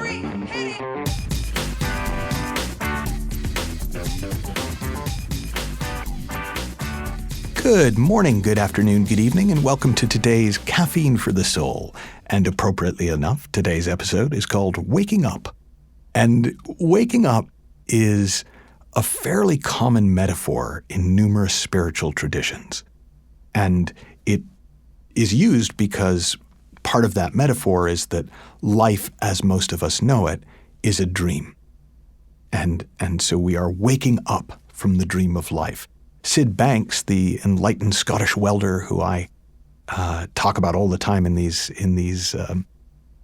3, hit it! Good morning, good afternoon, good evening, and welcome to today's Caffeine for the Soul. And appropriately enough, today's episode is called Waking Up. And waking up is a fairly common metaphor in numerous spiritual traditions. And it is used because part of that metaphor is that life, as most of us know it, is a dream. And so we are waking up from the dream of life. Sid Banks, the enlightened Scottish welder who I talk about all the time in these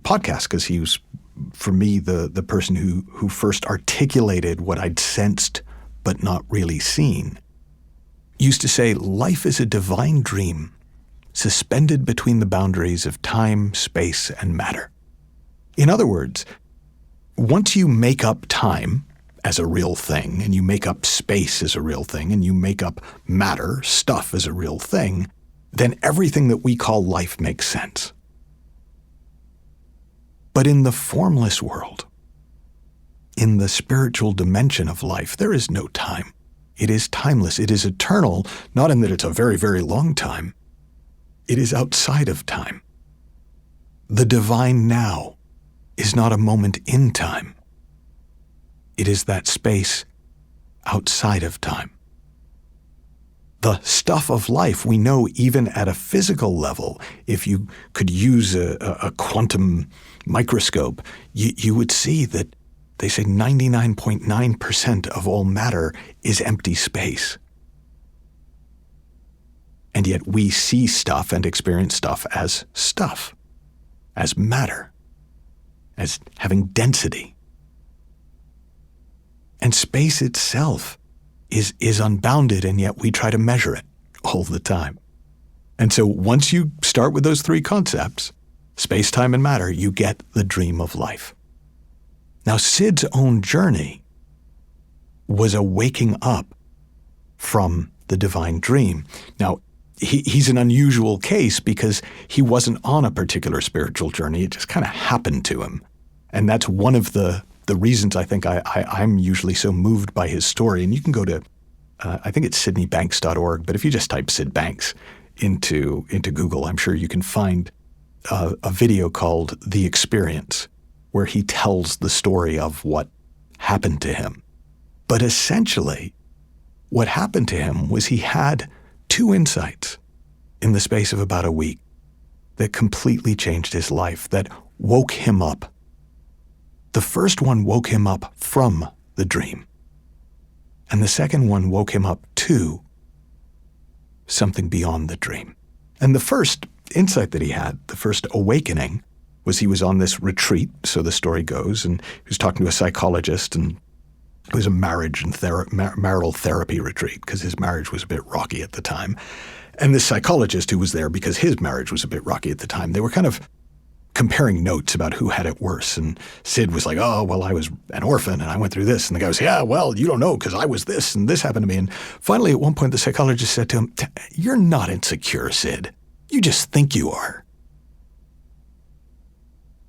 podcasts, because he was, for me, the person who first articulated what I'd sensed but not really seen, used to say, life is a divine dream suspended between the boundaries of time, space, and matter. In other words, once you make up time as a real thing, and you make up space as a real thing, and you make up matter, stuff, as a real thing, then everything that we call life makes sense. But in the formless world, in the spiritual dimension of life, there is no time. It is timeless. It is eternal, not in that it's a very, very long time. It is outside of time. The divine now is not a moment in time. It is that space outside of time. The stuff of life we know even at a physical level. If you could use a quantum microscope, you would see that they say 99.9% of all matter is empty space. And yet we see stuff and experience stuff, as matter, as having density. And space itself is unbounded, and yet we try to measure it all the time. And so once you start with those three concepts, space, time, and matter, you get the dream of life. Now, Sid's own journey was a waking up from the divine dream. Now, he's an unusual case because he wasn't on a particular spiritual journey. It just kind of happened to him. And that's one of the reasons I think I'm usually so moved by his story. And you can go to, I think it's sydneybanks.org, but if you just type Sid Banks into Google, I'm sure you can find a video called The Experience, where he tells the story of what happened to him. But essentially, what happened to him was he had two insights in the space of about a week that completely changed his life, that woke him up. The first one woke him up from the dream, and the second one woke him up to something beyond the dream. And the first insight that he had, the first awakening, was he was on this retreat, so the story goes, and he was talking to a psychologist, and it was a marriage and marital therapy retreat because his marriage was a bit rocky at the time. And this psychologist who was there because his marriage was a bit rocky at the time, they were kind of comparing notes about who had it worse. And Sid was like, oh, well, I was an orphan and I went through this. And the guy was, yeah, well, you don't know because I was this and this happened to me. And finally, at one point, the psychologist said to him, you're not insecure, Sid. You just think you are.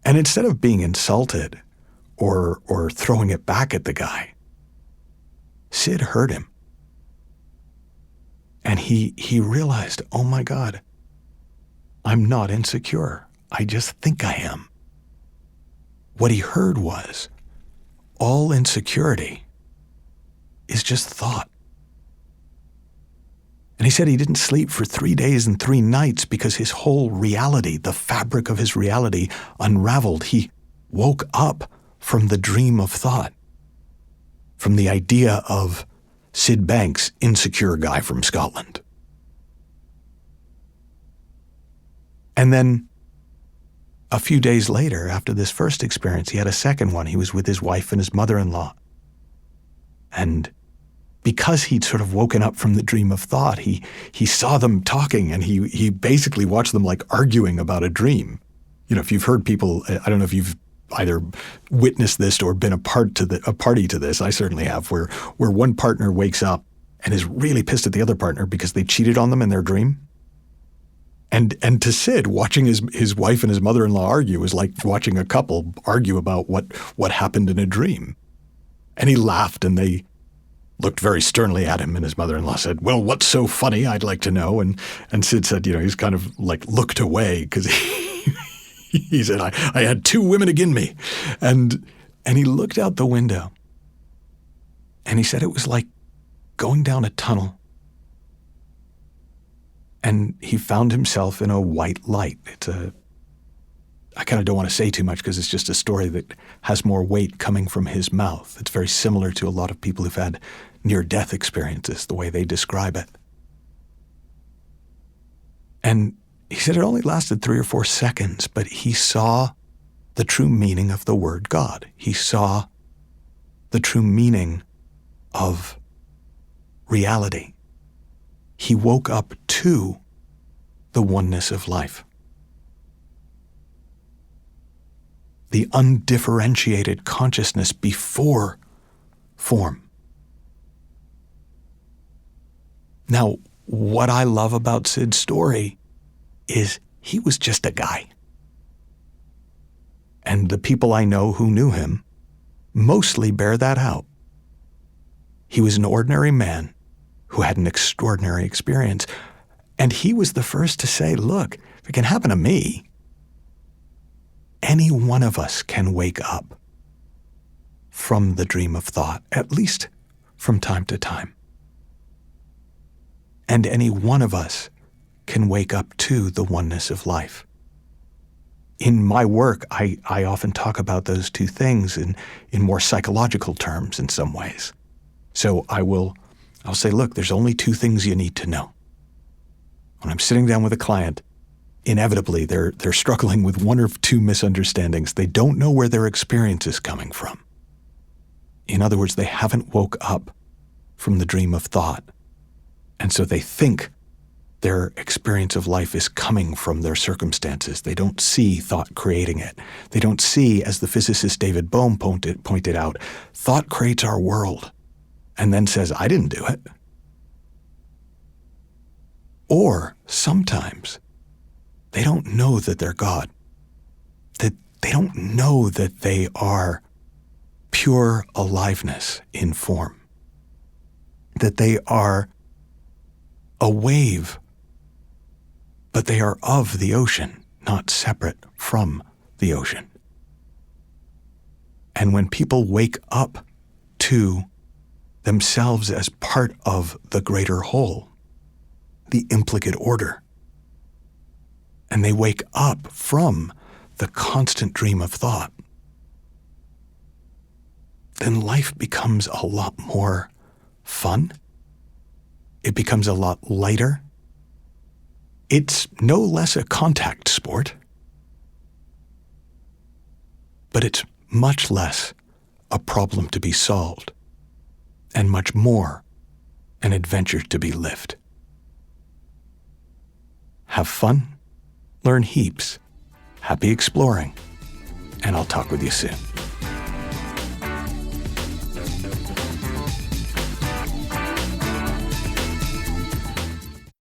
And instead of being insulted or throwing it back at the guy, Sid heard him. And he realized, oh my God, I'm not insecure. I just think I am. What he heard was, all insecurity is just thought. And he said he didn't sleep for 3 days and 3 nights because his whole reality, the fabric of his reality, unraveled. He woke up from the dream of thought, from the idea of Sid Banks, insecure guy from Scotland. And then a few days later, after this first experience, he had a second one. He was with his wife and his mother-in-law. And because he'd sort of woken up from the dream of thought, he saw them talking, and he basically watched them like arguing about a dream. You know, if you've heard people, I don't know if you've either witnessed this or been a party to this, I certainly have, where one partner wakes up and is really pissed at the other partner because they cheated on them in their dream. And to Sid, watching his wife and his mother-in-law argue was like watching a couple argue about what happened in a dream. And he laughed, and they looked very sternly at him, and his mother-in-law said, "Well, what's so funny? I'd like to know." And Sid said, he's kind of like looked away because he said, I had two women again me. And he looked out the window, and he said it was like going down a tunnel. And he found himself in a white light. I kind of don't want to say too much because it's just a story that has more weight coming from his mouth. It's very similar to a lot of people who've had near-death experiences, the way they describe it. And he said it only lasted 3 or 4 seconds, but he saw the true meaning of the word God. He saw the true meaning of reality. He woke up to the oneness of life. The undifferentiated consciousness before form. Now, what I love about Sid's story is he was just a guy. And the people I know who knew him mostly bear that out. He was an ordinary man who had an extraordinary experience. And he was the first to say, look, if it can happen to me, any one of us can wake up from the dream of thought, at least from time to time. And any one of us can wake up to the oneness of life. In my work, I often talk about those two things in more psychological terms in some ways. So I'll say, look, there's only 2 things you need to know. When I'm sitting down with a client, inevitably they're struggling with 1 or 2 misunderstandings. They don't know where their experience is coming from. In other words, they haven't woke up from the dream of thought. And so they think their experience of life is coming from their circumstances. They don't see thought creating it. They don't see, as the physicist David Bohm pointed out, thought creates our world and then says, I didn't do it. Or sometimes they don't know that they're God, that they don't know that they are pure aliveness in form, that they are a wave, but they are of the ocean, not separate from the ocean. And when people wake up to themselves as part of the greater whole, the implicate order, and they wake up from the constant dream of thought, then life becomes a lot more fun. It becomes a lot lighter. It's no less a contact sport, but it's much less a problem to be solved, and much more an adventure to be lived. Have fun, learn heaps, happy exploring, and I'll talk with you soon.